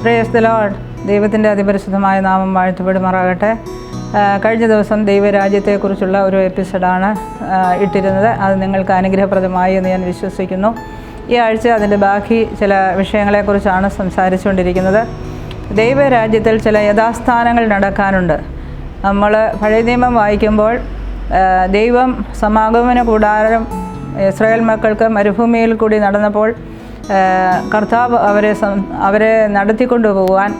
Praise the Lord. ദൈവത്തിൻ്റെ അതിപരിശുദ്ധമായ നാമം വാഴ്ത്തപ്പെടുമാറാകട്ടെ. കഴിഞ്ഞ ദിവസം ദൈവരാജ്യത്തെക്കുറിച്ചുള്ള ഒരു എപ്പിസോഡാണ് ഇട്ടിരുന്നത്. അത് നിങ്ങൾക്ക് അനുഗ്രഹപ്രദമായി എന്ന് ഞാൻ വിശ്വസിക്കുന്നു. ഈ ആഴ്ച അതിൻ്റെ ബാക്കി ചില വിഷയങ്ങളെക്കുറിച്ചാണ് സംസാരിച്ചുകൊണ്ടിരിക്കുന്നത്. ദൈവരാജ്യത്തിൽ ചില യഥാസ്ഥാനങ്ങൾ നടക്കാനുണ്ട്. നമ്മൾ പഴയ നിയമം വായിക്കുമ്പോൾ ദൈവം സമാഗമന കൂടാരം ഇസ്രായേൽ മക്കൾക്ക് മരുഭൂമിയിൽ കൂടി നടന്നപ്പോൾ കർത്താവ് അവരെ നടത്തിക്കൊണ്ടു പോകുവാൻ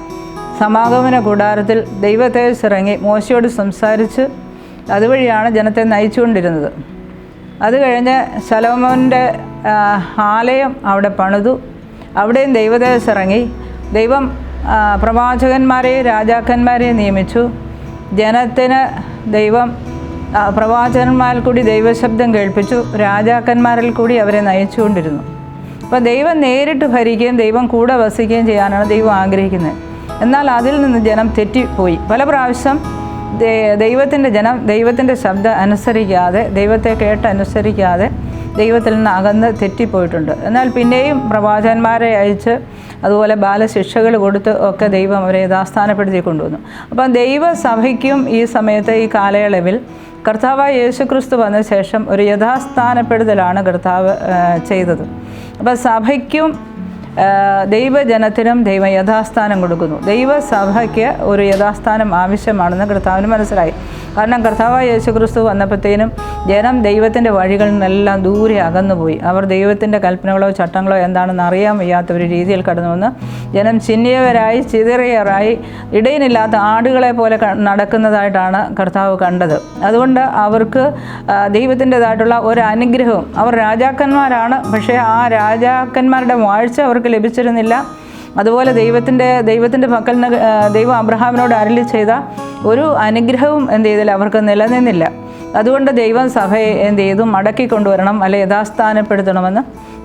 സമാഗമന കൂടാരത്തിൽ ദൈവതേജസ്സിറങ്ങി മോശയോട് സംസാരിച്ച് അതുവഴിയാണ് ജനത്തെ നയിച്ചുകൊണ്ടിരുന്നത്. അത് കഴിഞ്ഞ് ശലോമോൻ്റെ ആലയം അവിടെ പണിതു. അവിടെയും ദൈവതേജസ്സിറങ്ങി. ദൈവം പ്രവാചകന്മാരെയും രാജാക്കന്മാരെയും നിയമിച്ചു. ജനത്തിന് ദൈവം പ്രവാചകന്മാരിൽ കൂടി ദൈവശബ്ദം കേൾപ്പിച്ചു. രാജാക്കന്മാരിൽ കൂടി അവരെ നയിച്ചുകൊണ്ടിരുന്നു. അപ്പോൾ ദൈവം നേരിട്ട് ഭരിക്കുകയും ദൈവം കൂടെ വസിക്കുകയും ചെയ്യാനാണ് ദൈവം ആഗ്രഹിക്കുന്നത്. എന്നാൽ അതിൽ നിന്ന് ജനം തെറ്റിപ്പോയി. പല പ്രാവശ്യം ദൈവത്തിൻ്റെ ജനം ദൈവത്തിൻ്റെ ശബ്ദം അനുസരിക്കാതെ, ദൈവത്തെ അനുസരിക്കാതെ ദൈവത്തിൽ നിന്ന് അകന്ന് തെറ്റിപ്പോയിട്ടുണ്ട്. എന്നാൽ പിന്നെയും പ്രവാചകന്മാരെ അയച്ച് അതുപോലെ ബാലശിക്ഷകൾ കൊടുത്ത് ഒക്കെ ദൈവം അവരെ യഥാസ്ഥാനപ്പെടുത്തി കൊണ്ടുവന്നു. അപ്പം ദൈവസഭയ്ക്കും ഈ സമയത്ത്, ഈ കാലയളവിൽ കർത്താവായ യേശുക്രിസ്തു വന്ന ശേഷം ഒരു യഥാസ്ഥാനപ്പെടുത്തലാണ് കർത്താവ് ചെയ്തത്. അപ്പോൾ സഭയ്ക്കും ദൈവജനത്തിനും ദൈവം യഥാസ്ഥാനം കൊടുക്കുന്നു. ദൈവസഭയ്ക്ക് ഒരു യഥാസ്ഥാനം ആവശ്യമാണെന്ന് കർത്താവിന് മനസ്സിലായി. കാരണം കർത്താവായ യേശുക്രിസ്തു വന്നപ്പോഴത്തേനും ജനം ദൈവത്തിൻ്റെ വഴികളിൽ നിന്നെല്ലാം ദൂരെ അകന്നുപോയി. അവർ ദൈവത്തിൻ്റെ കൽപ്പനകളോ ചട്ടങ്ങളോ എന്താണെന്ന് അറിയാൻ വയ്യാത്ത ഒരു രീതിയിൽ കടന്നു വന്ന് ജനം ചിന്നിയവരായി, ചിതറിയവരായി, ഇടയിനില്ലാത്ത ആടുകളെ പോലെ നടക്കുന്നതായിട്ടാണ് കർത്താവ് കണ്ടത്. അതുകൊണ്ട് അവർക്ക് ദൈവത്തിൻ്റെതായിട്ടുള്ള ഒരു അനുഗ്രഹവും, അവർ രാജാക്കന്മാരാണ്, പക്ഷേ ആ രാജാക്കന്മാരുടെ വാഴ്ച അവർക്ക് ലഭിച്ചിരുന്നില്ല. അതുപോലെ ദൈവത്തിൻ്റെ പക്കൽ നിന്ന് ദൈവം അബ്രഹാമിനോട് അരുളി ചെയ്ത ഒരു അനുഗ്രഹവും എന്ത് ചെയ്തില്ല, അവർക്ക് നിലനിന്നില്ല. അതുകൊണ്ട് ദൈവം സഭയെ എന്ത് ചെയ്തു, മടക്കി കൊണ്ടുവരണം, അല്ലെ യഥാസ്ഥാനപ്പെടുത്തണമെന്ന്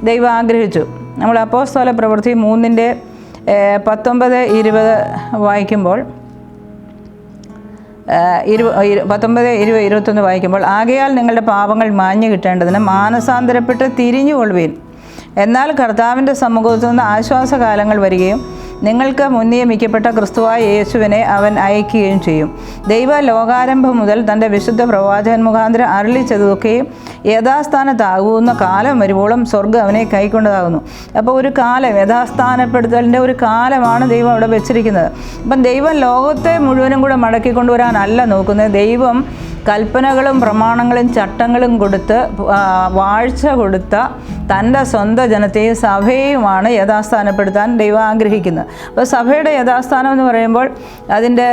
ദൈവം ആഗ്രഹിച്ചു. നമ്മൾ അപ്പോസ്തല പ്രവൃത്തി 3:19-20 വായിക്കുമ്പോൾ 19-20-21 വായിക്കുമ്പോൾ, ആകയാൽ നിങ്ങളുടെ പാപങ്ങൾ മാഞ്ഞു കിട്ടേണ്ടതിന് മാനസാന്തരപ്പെട്ട് തിരിഞ്ഞുകൊള്ളുവീൻ. എന്നാൽ കർത്താവിൻ്റെ സമ്മുഖത്തു നിന്ന് ആശ്വാസകാലങ്ങൾ വരികയും നിങ്ങൾക്ക് മുൻനിയമിക്കപ്പെട്ട ക്രിസ്തുവായ യേശുവിനെ അവൻ അയക്കുകയും ചെയ്യും. ദൈവ ലോകാരംഭം മുതൽ തൻ്റെ വിശുദ്ധ പ്രവാചകൻ മുഖാന്തരം അരുളിച്ചതൊക്കെയും യഥാസ്ഥാനത്താകുന്ന കാലം വരുവോളം സ്വർഗ്ഗം അവനെ കൈക്കൊണ്ടതാകുന്നു. അപ്പോൾ ഒരു കാലം, യഥാസ്ഥാനപ്പെടുത്തലിൻ്റെ ഒരു കാലമാണ് ദൈവം അവിടെ വെച്ചിരിക്കുന്നത്. അപ്പം ദൈവം ലോകത്തെ മുഴുവനും കൂടെ മടക്കിക്കൊണ്ടുവരാനല്ല നോക്കുന്നത്. ദൈവം കൽപ്പനകളും പ്രമാണങ്ങളും ചട്ടങ്ങളും കൊടുത്ത് വാഴ്ച കൊടുത്ത തൻ്റെ സ്വന്തം ജനത്തെയും സഭയെയുമാണ് യഥാസ്ഥാനപ്പെടുത്താൻ ദൈവം ആഗ്രഹിക്കുന്നത്. അപ്പോൾ സഭയുടെ യഥാസ്ഥാനം എന്ന് പറയുമ്പോൾ അതിൻ്റെ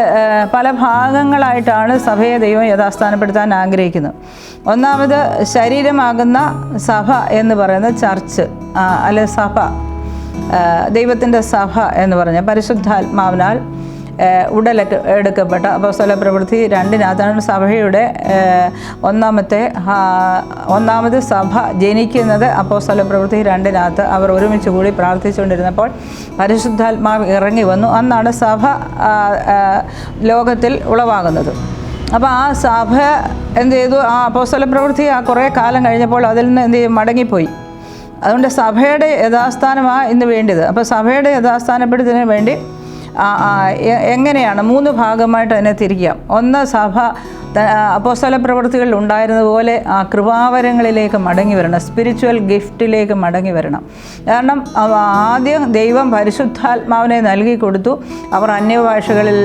പല ഭാഗങ്ങളായിട്ടാണ് സഭയെ ദൈവം യഥാസ്ഥാനപ്പെടുത്താൻ ആഗ്രഹിക്കുന്നത്. ഒന്നാമത് ശരീരമാകുന്ന സഭ എന്ന് പറയുന്ന ചർച്ച്, അല്ലെ സഭ, ദൈവത്തിൻ്റെ സഭ എന്ന് പറഞ്ഞാൽ പരിശുദ്ധാത്മാവിനാൽ ഉടലെടുക്കപ്പെട്ട അപ്പോസ്തല പ്രവൃത്തി 2 സഭയുടെ ഒന്നാമത് സഭ ജനിക്കുന്നത്. അപ്പോസ്തല പ്രവൃത്തി 2 അവർ ഒരുമിച്ച് കൂടി പ്രാർത്ഥിച്ചുകൊണ്ടിരുന്നപ്പോൾ പരിശുദ്ധാത്മാവ് ഇറങ്ങി വന്നു. അന്നാണ് സഭ ലോകത്തിൽ ഉളവാകുന്നത്. അപ്പോൾ ആ സഭ എന്ത് ചെയ്തു, ആ അപ്പോസ്തല പ്രവൃത്തി കുറേ കാലം കഴിഞ്ഞപ്പോൾ അതിൽ നിന്ന് എന്ത് ചെയ്യും, മടങ്ങിപ്പോയി. അതുകൊണ്ട് സഭയുടെ യഥാസ്ഥാനമാണ് ഇന്ന് വേണ്ടത്. അപ്പോൾ സഭയുടെ യഥാസ്ഥാനപ്പെടുത്തുന്നതിന് വേണ്ടി എങ്ങനെയാണ് 3 ഭാഗമായിട്ട് അതിനെ തിരിക്കാം. ഒന്ന്, സഭ അപ്പോസ്തല പ്രവൃത്തികളിൽ ഉണ്ടായിരുന്നതുപോലെ ആ കൃപാവരങ്ങളിലേക്ക് മടങ്ങി വരണം, സ്പിരിച്വൽ ഗിഫ്റ്റിലേക്ക് മടങ്ങി വരണം. കാരണം ആദ്യം ദൈവം പരിശുദ്ധാത്മാവിനെ നൽകി കൊടുത്തു. അവർ അന്യഭാഷകളിൽ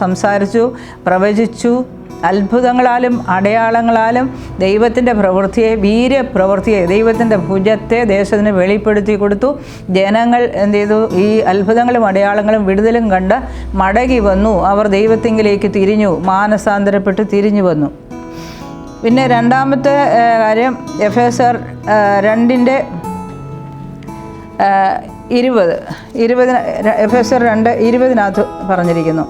സംസാരിച്ചു, പ്രവചിച്ചു. അത്ഭുതങ്ങളാലും അടയാളങ്ങളാലും ദൈവത്തിൻ്റെ പ്രവൃത്തിയെ, വീര്യപ്രവൃത്തിയെ, ദൈവത്തിൻ്റെ ഭുജത്തെ ദേശത്തിന് വെളിപ്പെടുത്തി കൊടുത്തു. ജനങ്ങൾ എന്ത് ചെയ്തു, ഈ അത്ഭുതങ്ങളും അടയാളങ്ങളും വിടുതലും കണ്ട് മടങ്ങി വന്നു. അവർ ദൈവത്തിങ്കിലേക്ക് തിരിഞ്ഞു, മാനസാന്തരപ്പെട്ട് തിരിഞ്ഞു വന്നു. പിന്നെ രണ്ടാമത്തെ കാര്യം, എഫേസർ 2:20 എഫേസർ 2:20 പറഞ്ഞിരിക്കുന്നു,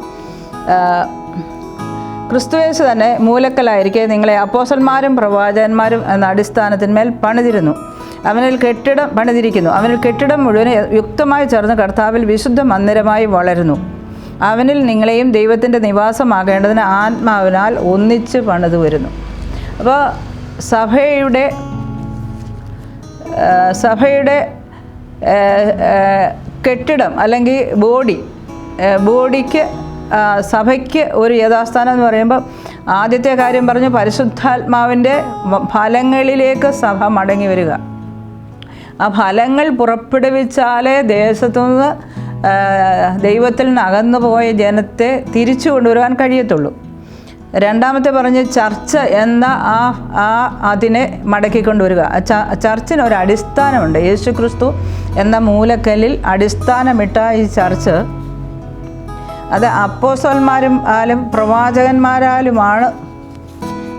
ക്രിസ്തുയേശു തന്നെ മൂലക്കലായിരിക്കെ നിങ്ങളെ അപ്പോസ്തലന്മാരും പ്രവാചകന്മാരും എന്ന അടിസ്ഥാനത്തിന്മേൽ പണിതിരുന്നു. അവനിൽ കെട്ടിടം മുഴുവൻ യുക്തമായി ചേർന്ന് കർത്താവിൽ വിശുദ്ധ മന്ദിരമായി വളരുന്നു. അവനിൽ നിങ്ങളെയും ദൈവത്തിൻ്റെ നിവാസമാകേണ്ടതിന് ആത്മാവിനാൽ ഒന്നിച്ച് പണിതു വരുന്നു. അപ്പോൾ സഭയുടെ കെട്ടിടം അല്ലെങ്കിൽ ബോഡി ബോഡിക്ക് സഭയ്ക്ക് ഒരു യഥാസ്ഥാനം എന്ന് പറയുമ്പോൾ ആദ്യത്തെ കാര്യം പറഞ്ഞു, പരിശുദ്ധാത്മാവിൻ്റെ ഫലങ്ങളിലേക്ക് സഭ മടങ്ങി വരിക. ആ ഫലങ്ങൾ പുറപ്പെടുവിച്ചാലേ ദേശത്തുനിന്ന് ദൈവത്തിൽ നിന്ന് അകന്നുപോയ ജനത്തെ തിരിച്ചു കൊണ്ടുവരാൻ കഴിയത്തുള്ളൂ. രണ്ടാമത്തെ പറഞ്ഞ് ചർച്ച എന്ന അതിനെ മടക്കിക്കൊണ്ടുവരിക. ചർച്ചിന് ഒരു അടിസ്ഥാനമുണ്ട്. യേശുക്രിസ്തു എന്ന മൂലക്കല്ലിൽ അടിസ്ഥാനമിട്ട ഈ ചർച്ച് അത് അപ്പോസ്തലന്മാരാലും പ്രവാചകന്മാരാലുമാണ്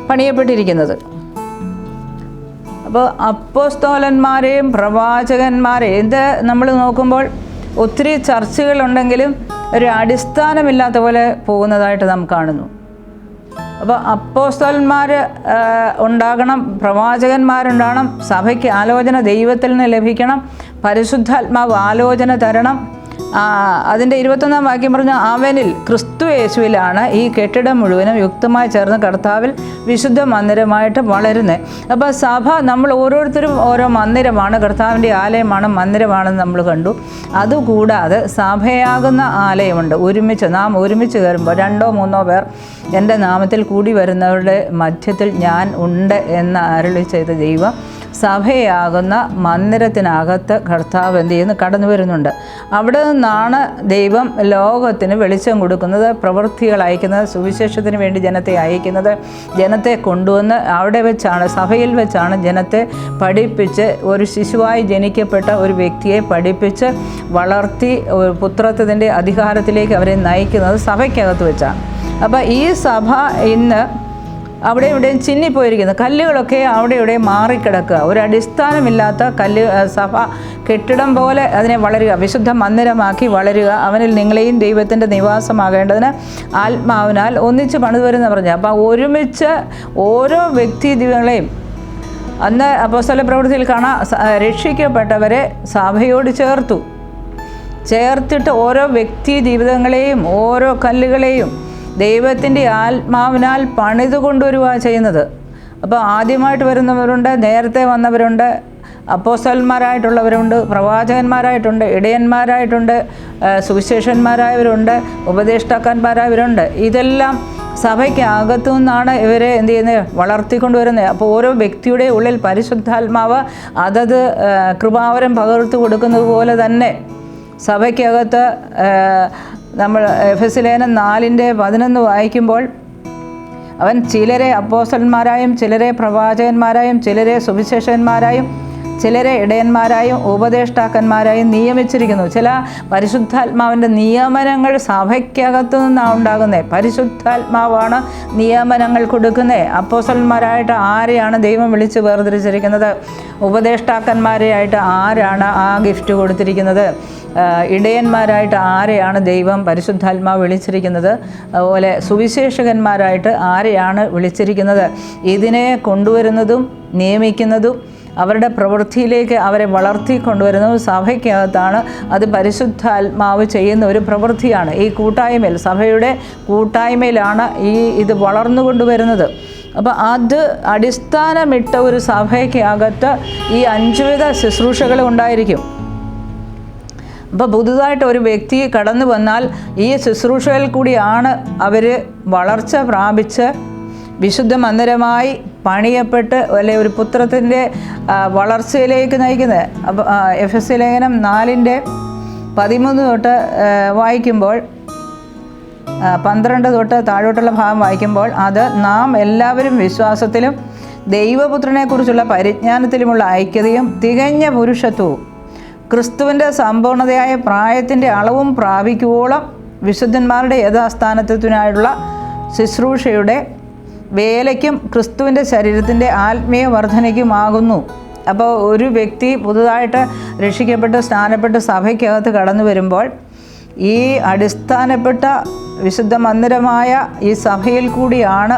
പണിയപ്പെട്ടിരിക്കുന്നത്. അപ്പോൾ അപ്പോസ്തലന്മാരെയും പ്രവാചകന്മാരെയും ഇത് നമ്മൾ നോക്കുമ്പോൾ ഒത്തിരി ചർച്ചകളുണ്ടെങ്കിലും ഒരു അടിസ്ഥാനമില്ലാത്ത പോലെ പോകുന്നതായിട്ട് നാം കാണുന്നു. അപ്പോൾ അപ്പോസ്തലന്മാർ ഉണ്ടാകണം, പ്രവാചകന്മാരുണ്ടാകണം, സഭയ്ക്ക് ആലോചന ദൈവത്തിൽ നിന്ന് ലഭിക്കണം, പരിശുദ്ധാത്മാവ് ആലോചന തരണം. അതിൻ്റെ 21-ാം വാക്യം പറഞ്ഞ അവനിൽ ക്രിസ്തു യേശുവിലാണ് ഈ കെട്ടിടം മുഴുവനും യുക്തമായി ചേർന്ന് കർത്താവിൽ വിശുദ്ധ മന്ദിരമായിട്ട് വളരുന്നത്. അപ്പോൾ സഭ നമ്മൾ ഓരോരുത്തരും ഓരോ മന്ദിരമാണ്, കർത്താവിൻ്റെ ആലയമാണ്, മന്ദിരമാണെന്ന് നമ്മൾ കണ്ടു. അതുകൂടാതെ സഭയാകുന്ന ആലയമുണ്ട്. നാം ഒരുമിച്ച് കയറുമ്പോൾ 2-3 പേർ എൻ്റെ നാമത്തിൽ കൂടി വരുന്നവരുടെ മധ്യത്തിൽ ഞാൻ ഉണ്ട് എന്ന് അരുളി ചെയ്ത ദൈവം സഭയാകുന്ന മന്ദിരത്തിനകത്ത് കർത്താവ് എന്ത് ചെയ്യുന്നു? കടന്നു വരുന്നുണ്ട്. അവിടെ നിന്നാണ് ദൈവം ലോകത്തിന് വെളിച്ചം കൊടുക്കുന്നത്, പ്രവൃത്തികൾ അയക്കുന്നത്, സുവിശേഷത്തിന് വേണ്ടി ജനത്തെ അയക്കുന്നത്. ജനത്തെ കൊണ്ടുവന്ന് അവിടെ വെച്ചാണ്, സഭയിൽ വെച്ചാണ് ജനത്തെ പഠിപ്പിച്ച്, ഒരു ശിശുവായി ജനിക്കപ്പെട്ട ഒരു വ്യക്തിയെ പഠിപ്പിച്ച് വളർത്തി പുത്രത്വത്തിൻ്റെ അധികാരത്തിലേക്ക് അവരെ നയിക്കുന്നത് സഭയ്ക്കകത്ത് വെച്ചാണ്. അപ്പോൾ ഈ സഭ ഇന്ന് അവിടെ ഇവിടെയും ചിന്നിപ്പോയിരിക്കുന്നു. കല്ലുകളൊക്കെ അവിടെ ഇവിടെ മാറിക്കിടക്കുക. ഒരു അടിസ്ഥാനമില്ലാത്ത സഭ കെട്ടിടം പോലെ അതിനെ വളരുക, വിശുദ്ധ മന്ദിരമാക്കി വളരുക. അവനിൽ നിങ്ങളെയും ദൈവത്തിൻ്റെ നിവാസമാകേണ്ടതിന് ആത്മാവിനാൽ ഒന്നിച്ച് പണിതുവരുന്ന പറഞ്ഞു. അപ്പോൾ ഒരുമിച്ച് ഓരോ വ്യക്തികളെയും അന്ന് അപ്പോസ്തല പ്രവൃത്തിയിൽ കാണാം, രക്ഷിക്കപ്പെട്ടവരെ സഭയോട് ചേർത്തിട്ട് ഓരോ വ്യക്തി ജീവിതങ്ങളെയും ഓരോ കല്ലുകളെയും ദൈവത്തിൻ്റെ ആത്മാവിനാൽ പണിത് കൊണ്ടുവരിക ചെയ്യുന്നത്. അപ്പോൾ ആദ്യമായിട്ട് വരുന്നവരുണ്ട്, നേരത്തെ വന്നവരുണ്ട്, അപ്പോസ്തലന്മാരായിട്ടുള്ളവരുണ്ട്, പ്രവാചകന്മാരായിട്ടുണ്ട്, ഇടയന്മാരായിട്ടുണ്ട്, സുവിശേഷന്മാരായവരുണ്ട്, ഉപദേഷ്ടാക്കന്മാരായവരുണ്ട്. ഇതെല്ലാം സഭയ്ക്ക് അകത്തു നിന്നാണ് ഇവരെ എന്ത് ചെയ്യുന്നത്? വളർത്തിക്കൊണ്ടുവരുന്നത്. അപ്പോൾ ഓരോ വ്യക്തിയുടെ ഉള്ളിൽ പരിശുദ്ധാത്മാവ് അതത് കൃപാവരം പകർത്തി കൊടുക്കുന്നത് പോലെ തന്നെ സഭയ്ക്കകത്ത് നമ്മൾ എഫെസ്യ ലേഖനം 4:11 വായിക്കുമ്പോൾ അവൻ ചിലരെ അപ്പോസ്തലന്മാരായും ചിലരെ പ്രവാചകന്മാരായും ചിലരെ സുവിശേഷന്മാരായും ചിലരെ ഇടയന്മാരായും ഉപദേഷ്ടാക്കന്മാരായും നിയമിച്ചിരിക്കുന്നു. ചില പരിശുദ്ധാത്മാവിൻ്റെ നിയമനങ്ങൾ സഭയ്ക്കകത്തു നിന്നാണ് ഉണ്ടാകുന്നത്. പരിശുദ്ധാത്മാവാണ് നിയമനങ്ങൾ കൊടുക്കുന്നത്. അപ്പോസ്തലന്മാരായിട്ട് ആരെയാണ് ദൈവം വിളിച്ച് വേർതിരിച്ചിരിക്കുന്നത്? ഉപദേഷ്ടാക്കന്മാരെയായിട്ട് ആരാണ് ആ ഗിഫ്റ്റ് കൊടുത്തിരിക്കുന്നത്? ഇടയന്മാരായിട്ട് ആരെയാണ് ദൈവം പരിശുദ്ധാത്മാവ് വിളിച്ചിരിക്കുന്നത്? അതുപോലെ സുവിശേഷകന്മാരായിട്ട് ആരെയാണ് വിളിച്ചിരിക്കുന്നത്? ഇതിനെ കൊണ്ടുവരുന്നതും നിയമിക്കുന്നതും അവരുടെ പ്രവൃത്തിയിലേക്ക് അവരെ വളർത്തിക്കൊണ്ടുവരുന്നതും സഭയ്ക്കകത്താണ്. അത് പരിശുദ്ധാത്മാവ് ചെയ്യുന്ന ഒരു പ്രവൃത്തിയാണ്. ഈ കൂട്ടായ്മയിൽ, സഭയുടെ കൂട്ടായ്മയിലാണ് ഇത് വളർന്നുകൊണ്ടുവരുന്നത്. അപ്പോൾ അത് അടിസ്ഥാനമിട്ട ഒരു സഭയ്ക്കകത്ത് ഈ 5 വിധ ശുശ്രൂഷകൾ ഉണ്ടായിരിക്കും. അപ്പോൾ പുതുതായിട്ട് ഒരു വ്യക്തി കടന്നു വന്നാൽ ഈ ശുശ്രൂഷയിൽ കൂടിയാണ് അവർ വളർച്ച പ്രാപിച്ച് വിശുദ്ധ മന്ദിരമായി പണിയപ്പെട്ട് അല്ലെ ഒരു പുത്രത്തിൻ്റെ വളർച്ചയിലേക്ക് നയിക്കുന്നത്. അപ്പോൾ എഫെസ്യ ലേഖനം 4:13 തൊട്ട് വായിക്കുമ്പോൾ 12 തൊട്ട് താഴോട്ടുള്ള ഭാഗം വായിക്കുമ്പോൾ അത് നാം എല്ലാവരും വിശ്വാസത്തിലും ദൈവപുത്രനെക്കുറിച്ചുള്ള പരിജ്ഞാനത്തിലുമുള്ള ഐക്യതയും തികഞ്ഞ പുരുഷത്വവും ക്രിസ്തുവിൻ്റെ സമ്പൂർണതയായ പ്രായത്തിൻ്റെ അളവും പ്രാപിക്കുവോളം വിശുദ്ധന്മാരുടെ യഥാസ്ഥാനത്വത്തിനായുള്ള ശുശ്രൂഷയുടെ വേലയ്ക്കും ക്രിസ്തുവിൻ്റെ ശരീരത്തിൻ്റെ ആത്മീയ വർധനയ്ക്കുമാകുന്നു. അപ്പോൾ ഒരു വ്യക്തി പുതുതായിട്ട് രക്ഷിക്കപ്പെട്ട് സ്നാനപ്പെട്ട് സഭയ്ക്കകത്ത് കടന്നു വരുമ്പോൾ ഈ അടിസ്ഥാനപ്പെട്ട വിശുദ്ധ മന്ദിരമായ ഈ സഭയിൽ കൂടിയാണ്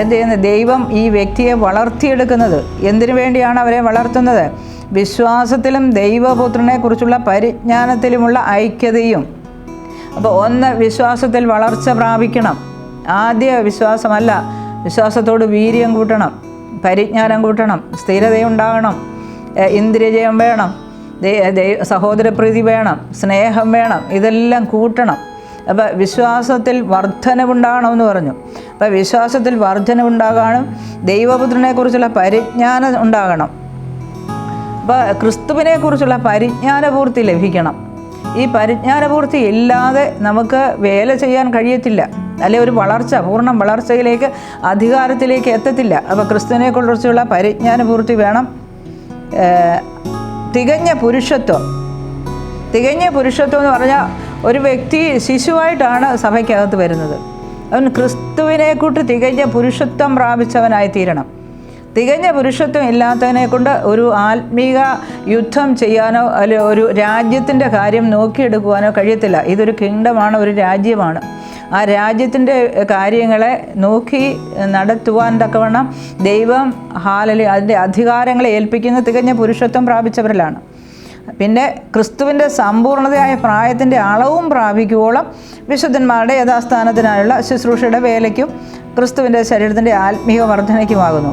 എന്ത് ചെയ്യുന്നത്? ദൈവം ഈ വ്യക്തിയെ വളർത്തിയെടുക്കുന്നത്. എന്തിനു വേണ്ടിയാണ് അവരെ വളർത്തുന്നത്? വിശ്വാസത്തിലും ദൈവപുത്രനെക്കുറിച്ചുള്ള പരിജ്ഞാനത്തിലുമുള്ള ഐക്യതയും. അപ്പോൾ ഒന്ന്, വിശ്വാസത്തിൽ വളർച്ച പ്രാപിക്കണം. ആദ്യ വിശ്വാസമല്ല, വിശ്വാസത്തോട് വീര്യം കൂട്ടണം, പരിജ്ഞാനം കൂട്ടണം, സ്ഥിരതയുണ്ടാകണം, ഇന്ദ്രിയജയം വേണം, സഹോദരപ്രീതി വേണം, സ്നേഹം വേണം, ഇതെല്ലാം കൂട്ടണം. അപ്പോൾ വിശ്വാസത്തിൽ വർധനവുണ്ടാകണമെന്ന് പറഞ്ഞു. അപ്പോൾ വിശ്വാസത്തിൽ വർധനവുണ്ടാകണം, ദൈവപുത്രനെക്കുറിച്ചുള്ള പരിജ്ഞാനം ഉണ്ടാകണം. അപ്പോൾ ക്രിസ്തുവിനെക്കുറിച്ചുള്ള പരിജ്ഞാനപൂർത്തി ലഭിക്കണം. ഈ പരിജ്ഞാനപൂർത്തി ഇല്ലാതെ നമുക്ക് വേല ചെയ്യാൻ കഴിയത്തില്ല, അല്ലെ ഒരു വളർച്ച, പൂർണ്ണ വളർച്ചയിലേക്ക്, അധികാരത്തിലേക്ക് എത്തത്തില്ല. അപ്പോൾ ക്രിസ്തുവിനെക്കുറിച്ചുള്ള പരിജ്ഞാനപൂർത്തി വേണം. തികഞ്ഞ പുരുഷത്വം എന്ന് പറഞ്ഞാൽ ഒരു വ്യക്തി ശിശുവായിട്ടാണ് സഭയ്ക്കകത്ത് വരുന്നത്. അവൻ ക്രിസ്തുവിനെക്കൂട്ട് തികഞ്ഞ പുരുഷത്വം പ്രാപിച്ചവനായി തീരണം. തികഞ്ഞ പുരുഷത്വം ഇല്ലാത്തതിനെ കൊണ്ട് ഒരു ആത്മീക യുദ്ധം ചെയ്യാനോ അല്ലെ ഒരു രാജ്യത്തിൻ്റെ കാര്യം നോക്കിയെടുക്കുവാനോ കഴിയത്തില്ല. ഇതൊരു കിങ്ഡമാണ്, ഒരു രാജ്യമാണ്. ആ രാജ്യത്തിൻ്റെ കാര്യങ്ങളെ നോക്കി നടത്തുവാൻ തക്കവണ്ണം ദൈവം അതിൻ്റെ അധികാരങ്ങളെ ഏൽപ്പിക്കുന്ന തികഞ്ഞ പുരുഷത്വം പ്രാപിച്ചവരിലാണ്. പിന്നെ ക്രിസ്തുവിൻ്റെ സമ്പൂർണ്ണതയായ പ്രായത്തിൻ്റെ അളവും പ്രാപിക്കുവോളം വിശുദ്ധന്മാരുടെ യഥാസ്ഥാനത്തിനായുള്ള ശുശ്രൂഷയുടെ വേലയ്ക്കും ക്രിസ്തുവിൻ്റെ ശരീരത്തിൻ്റെ ആത്മീയ വർധനയ്ക്കുമാകുന്നു.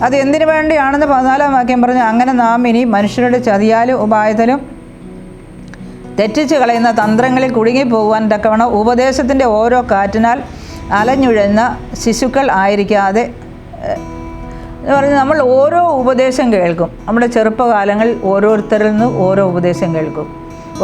അത് എന്തിനു വേണ്ടിയാണെന്ന് 14-ാം വാക്യം പറഞ്ഞു. അങ്ങനെ നാം ഇനി മനുഷ്യരുടെ ചതിയാലും ഉപായത്തിലും തെറ്റിച്ച് കളയുന്ന തന്ത്രങ്ങളിൽ കുടുങ്ങിപ്പോകുവാൻ തക്കവണ്ണം ഉപദേശത്തിൻ്റെ ഓരോ കാറ്റിനാൽ അലഞ്ഞുഴന്ന ശിശുക്കൾ ആയിരിക്കാതെ എന്ന് പറഞ്ഞാൽ നമ്മൾ ഓരോ ഉപദേശം കേൾക്കും. നമ്മുടെ ചെറുപ്പകാലങ്ങളിൽ ഓരോരുത്തരിൽ നിന്ന് ഓരോ ഉപദേശം കേൾക്കും.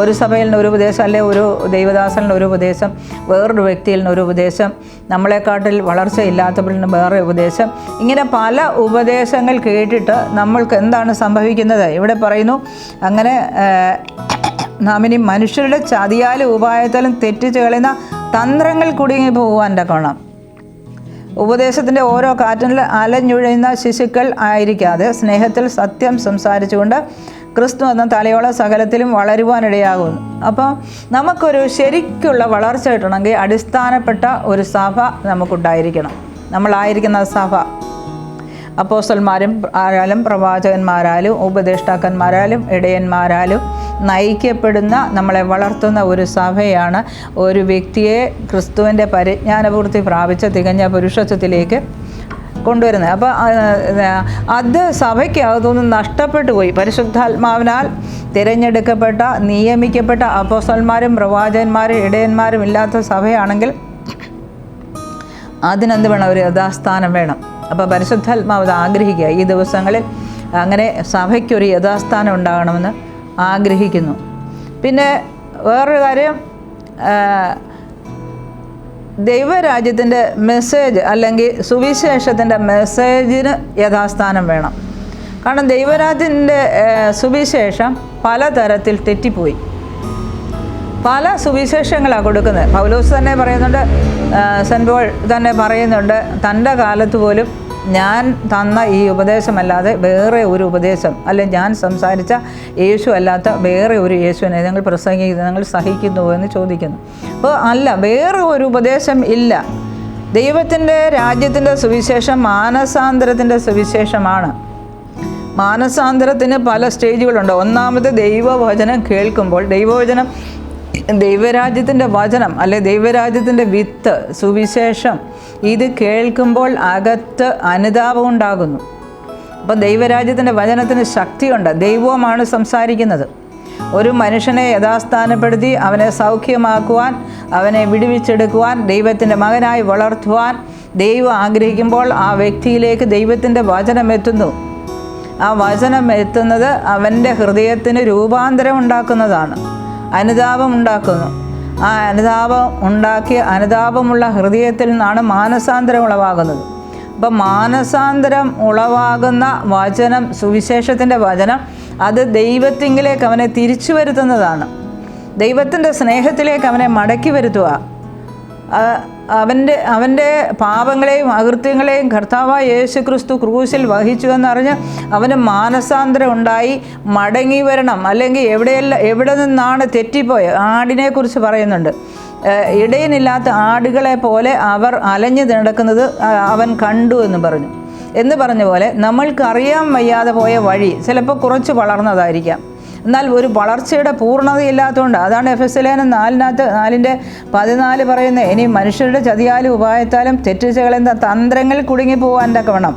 ഒരു സഭയിൽ നിന്ന് ഒരു ഉപദേശം, അല്ലെ ഒരു ദൈവദാസനിൽ ഒരു ഉപദേശം, വേറൊരു വ്യക്തിയിൽ നിന്ന് ഒരു ഉപദേശം, നമ്മളെക്കാട്ടിൽ വളർച്ചയില്ലാത്തവരിൽ നിന്ന് വേറെ ഉപദേശം. ഇങ്ങനെ പല ഉപദേശങ്ങൾ കേട്ടിട്ട് നമ്മൾക്ക് എന്താണ് സംഭവിക്കുന്നത്? ഇവിടെ പറയുന്നു, അങ്ങനെ നാം ഇനി മനുഷ്യരുടെ ചതിയാലും ഉപായത്താലും തെറ്റിച്ച് കളയുന്ന തന്ത്രങ്ങൾ കുടുങ്ങി പോകുവാൻ തക്കവണ്ണം ഉപദേശത്തിൻ്റെ ഓരോ കാറ്റിൽ അലഞ്ഞുഴയുന്ന ശിശുക്കൾ ആയിരിക്കാതെ സ്നേഹത്തിൽ സത്യം സംസാരിച്ചുകൊണ്ട് ക്രിസ്തു എന്ന തലയോളം സകലത്തിലും വളരുവാനിടയാകുന്നു. അപ്പോൾ നമുക്കൊരു ശരിക്കുള്ള വളർച്ച കിട്ടണമെങ്കിൽ അടിസ്ഥാനപ്പെട്ട ഒരു സഭ നമുക്കുണ്ടായിരിക്കണം. നമ്മളായിരിക്കുന്ന സഭ അപ്പോസ്തലന്മാരും ആരാലും പ്രവാചകന്മാരാലും ഉപദേഷ്ടാക്കന്മാരാലും ഇടയന്മാരാലും നയിക്കപ്പെടുന്ന, നമ്മളെ വളർത്തുന്ന ഒരു സഭയാണ് ഒരു വ്യക്തിയെ ക്രിസ്തുവിൻ്റെ പരിജ്ഞാനപൂർത്തി പ്രാപിച്ച തികഞ്ഞ പുരുഷത്വത്തിലേക്ക് കൊണ്ടുവരുന്നത്. അപ്പോൾ അത് സഭയ്ക്കകത്തുനിന്ന് നഷ്ടപ്പെട്ടു പോയി. പരിശുദ്ധാത്മാവിനാൽ തിരഞ്ഞെടുക്കപ്പെട്ട, നിയമിക്കപ്പെട്ട അപ്പോസ്തലന്മാരും പ്രവാചകന്മാരും ഇടയന്മാരും ഇല്ലാത്ത സഭയാണെങ്കിൽ അതിനെന്ത് വേണം? ഒരു യഥാസ്ഥാനം വേണം. അപ്പോൾ പരിശുദ്ധാത്മാവ് അത് ആഗ്രഹിക്കുക. ഈ ദിവസങ്ങളിൽ അങ്ങനെ സഭയ്ക്കൊരു യഥാസ്ഥാനം ഉണ്ടാകണമെന്ന് ആഗ്രഹിക്കുന്നു. പിന്നെ വേറൊരു കാര്യം, ദൈവരാജ്യത്തിൻ്റെ മെസ്സേജ് അല്ലെങ്കിൽ സുവിശേഷത്തിൻ്റെ മെസ്സേജിന് യഥാസ്ഥാനം വേണം. കാരണം ദൈവരാജ്യത്തിൻ്റെ സുവിശേഷം പലതരത്തിൽ തെറ്റിപ്പോയി. പല സുവിശേഷങ്ങളാണ് കൊടുക്കുന്നത്. പൗലോസ് തന്നെ പറയുന്നുണ്ട്, സെൻറ്റ് പോൾ തന്നെ പറയുന്നുണ്ട്, തൻ്റെ കാലത്ത് പോലും ഞാൻ തന്ന ഈ ഉപദേശമല്ലാതെ വേറെ ഒരു ഉപദേശം, അല്ലെ ഞാൻ സംസാരിച്ച യേശു അല്ലാത്ത വേറെ ഒരു യേശുവിനെ നിങ്ങൾ പ്രസംഗിക്കുന്നത് നിങ്ങൾ സഹിക്കുന്നുവോ എന്ന് ചോദിക്കുന്നു. അപ്പോൾ അല്ല, വേറെ ഒരു ഉപദേശം ഇല്ല. ദൈവത്തിൻ്റെ രാജ്യത്തിൻ്റെ സുവിശേഷം മാനസാന്തരത്തിൻ്റെ സുവിശേഷമാണ്. മാനസാന്തരത്തിന് പല സ്റ്റേജുകളുണ്ട്. ഒന്നാമത് ദൈവവചനം കേൾക്കുമ്പോൾ, ദൈവവചനം ദൈവരാജ്യത്തിൻ്റെ വചനം അല്ലെ ദൈവരാജ്യത്തിൻ്റെ വിത്ത് സുവിശേഷം ഇത് കേൾക്കുമ്പോൾ അകത്ത് അനുതാപം ഉണ്ടാകുന്നു. അപ്പം ദൈവരാജ്യത്തിൻ്റെ വചനത്തിന് ശക്തിയുണ്ട്. ദൈവമാണ് സംസാരിക്കുന്നത്. ഒരു മനുഷ്യനെ യഥാസ്ഥാനപ്പെടുത്തി അവനെ സൗഖ്യമാക്കുവാൻ, അവനെ വിടുവിച്ചെടുക്കുവാൻ, ദൈവത്തിൻ്റെ മകനായി വളർത്തുവാൻ ദൈവം ആഗ്രഹിക്കുമ്പോൾ ആ വ്യക്തിയിലേക്ക് ദൈവത്തിൻ്റെ വചനം എത്തുന്നു. ആ വചനം എത്തുന്നത് അവൻ്റെ ഹൃദയത്തിന് രൂപാന്തരം ഉണ്ടാക്കുന്നതാണ്, അനുതാപം ഉണ്ടാക്കുന്നു. ആ അനുതാപം ഉണ്ടാക്കിയ അനുതാപമുള്ള ഹൃദയത്തിൽ നിന്നാണ് മാനസാന്തരം ഉളവാകുന്നത്. അപ്പം മാനസാന്തരം ഉളവാകുന്ന വചനം, സുവിശേഷത്തിൻ്റെ വചനം, അത് ദൈവത്തിങ്കിലേക്ക് അവനെ തിരിച്ചു വരുത്തുന്നതാണ്. ദൈവത്തിൻ്റെ സ്നേഹത്തിലേക്ക് അവനെ മടക്കി വരുത്തുക. അവൻ്റെ പാപങ്ങളെയും അകൃത്യങ്ങളെയും കർത്താവായ യേശു ക്രിസ്തു ക്രൂശിൽ വഹിച്ചു എന്നറിഞ്ഞ് അവന് മാനസാന്തരം ഉണ്ടായി മടങ്ങി വരണം. അല്ലെങ്കിൽ എവിടെ നിന്നാണ് തെറ്റിപ്പോയ ആടിനെക്കുറിച്ച് പറയുന്നുണ്ട്. ഇടയനില്ലാത്ത ആടുകളെ പോലെ അവർ അലഞ്ഞു നടക്കുന്നത് അവൻ കണ്ടു എന്ന് പറഞ്ഞ പോലെ നമ്മൾക്കറിയാൻ വയ്യാതെ പോയ വഴി ചിലപ്പോൾ കുറച്ച് വളർന്നതായിരിക്കാം, എന്നാൽ ഒരു വളർച്ചയുടെ പൂർണ്ണതയില്ലാത്തതുകൊണ്ട്. അതാണ് എഫെസ്യർ 4:14 പറയുന്നത്, ഇനി മനുഷ്യരുടെ ചതിയാലും ഉപായത്താലും തെറ്റിച്ച് കളയുന്ന തന്ത്രങ്ങൾ കുടുങ്ങിപ്പോവാൻ തക്കവണ്ണം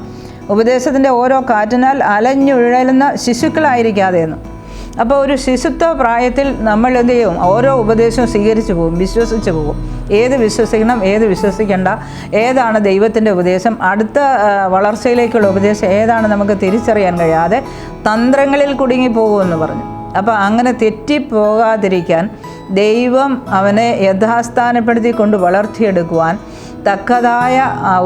ഉപദേശത്തിൻ്റെ ഓരോ കാറ്റിനാൽ അലഞ്ഞുഴലുന്ന ശിശുക്കളായിരിക്കാതെ എന്ന്. അപ്പോൾ ഒരു ശിശുത്വ പ്രായത്തിൽ നമ്മൾ എന്ത് ചെയ്യും? ഓരോ ഉപദേശവും സ്വീകരിച്ചു പോകും, വിശ്വസിച്ച് പോകും. ഏത് വിശ്വസിക്കണം, ഏത് വിശ്വസിക്കേണ്ട, ഏതാണ് ദൈവത്തിൻ്റെ ഉപദേശം, അടുത്ത വളർച്ചയിലേക്കുള്ള ഉപദേശം ഏതാണ് നമുക്ക് തിരിച്ചറിയാൻ കഴിയാതെ തന്ത്രങ്ങളിൽ കുടുങ്ങിപ്പോകുമെന്ന് പറഞ്ഞു. അപ്പോൾ അങ്ങനെ തെറ്റിപ്പോകാതിരിക്കാൻ ദൈവം അവനെ യഥാസ്ഥാനപ്പെടുത്തി കൊണ്ട് വളർത്തിയെടുക്കുവാൻ തക്കതായ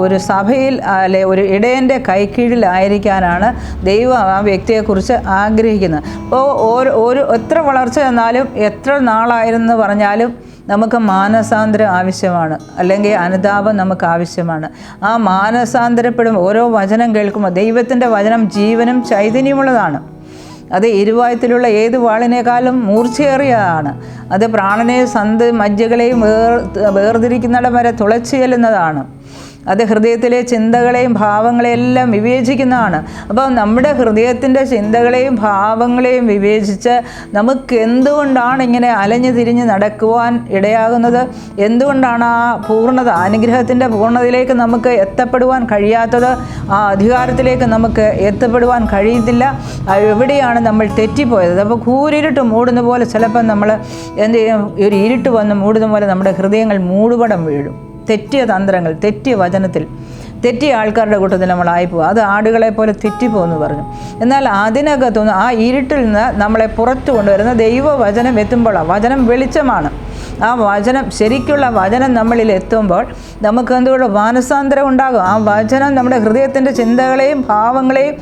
ഒരു സഭയിൽ അല്ലെ ഒരു ഇടയൻ്റെ കൈക്കീഴിലായിരിക്കാനാണ് ദൈവം ആ വ്യക്തിയെക്കുറിച്ച് ആഗ്രഹിക്കുന്നത്. അപ്പോൾ എത്ര വളർച്ച എന്നാലും എത്ര നാളായിരുന്നെന്ന് പറഞ്ഞാലും നമുക്ക് മാനസാന്തരം ആവശ്യമാണ്, അല്ലെങ്കിൽ അനുതാപം നമുക്ക് ആവശ്യമാണ്. ആ മാനസാന്തരപ്പെടും ഓരോ വചനം കേൾക്കുമ്പോൾ ദൈവത്തിൻ്റെ വചനം ജീവനും ചൈതന്യമുള്ളതാണ്. അത് ഇരുവായത്തിലുള്ള ഏത് വാളിനേക്കാളും മൂർച്ചയേറിയതാണ്. അത് പ്രാണനെ മജ്ജകളെയും വേർതിരിക്കുന്നിടം വരെ തുളച്ചു ചെല്ലുന്നതാണ്. അത് ഹൃദയത്തിലെ ചിന്തകളെയും ഭാവങ്ങളെയും എല്ലാം വിവേചിക്കുന്നതാണ്. അപ്പോൾ നമ്മുടെ ഹൃദയത്തിൻ്റെ ചിന്തകളെയും ഭാവങ്ങളെയും വിവേചിച്ച് നമുക്ക് എന്തുകൊണ്ടാണ് ഇങ്ങനെ അലഞ്ഞു തിരിഞ്ഞ് നടക്കുവാൻ ഇടയാകുന്നത്, എന്തുകൊണ്ടാണ് ആ പൂർണ്ണത, അനുഗ്രഹത്തിൻ്റെ പൂർണ്ണതയിലേക്ക് നമുക്ക് എത്തപ്പെടുവാൻ കഴിയാത്തത്, ആ അധികാരത്തിലേക്ക് നമുക്ക് എത്തപ്പെടുവാൻ കഴിയത്തില്ല, എവിടെയാണ് നമ്മൾ തെറ്റിപ്പോയത്? അപ്പോൾ കൂരിരുട്ട് മൂടുന്ന പോലെ ചിലപ്പോൾ നമ്മൾ എന്ത് ചെയ്യും? ഒരു ഇരുട്ട് വന്ന് മൂടുന്ന പോലെ നമ്മുടെ ഹൃദയങ്ങൾ മൂടുപടം വീഴും. തെറ്റിയ തന്ത്രങ്ങൾ, തെറ്റിയ വചനത്തിൽ, തെറ്റിയ ആൾക്കാരുടെ കൂട്ടത്തിൽ നമ്മളായിപ്പോകും. അത് ആടുകളെ പോലെ തെറ്റിപ്പോകുമെന്ന് പറഞ്ഞു. എന്നാൽ അതിനകത്തുനിന്ന് ആ ഇരുട്ടിൽ നിന്ന് നമ്മളെ പുറത്തു കൊണ്ടുവരുന്ന ദൈവവചനം എത്തുമ്പോഴാണ്. വചനം വെളിച്ചമാണ്. ആ വചനം, ശരിക്കുള്ള വചനം നമ്മളിൽ എത്തുമ്പോൾ നമുക്ക് എന്തുകൊണ്ട് മാനസാന്തരം ഉണ്ടാകും. ആ വചനം നമ്മുടെ ഹൃദയത്തിൻ്റെ ചിന്തകളെയും ഭാവങ്ങളെയും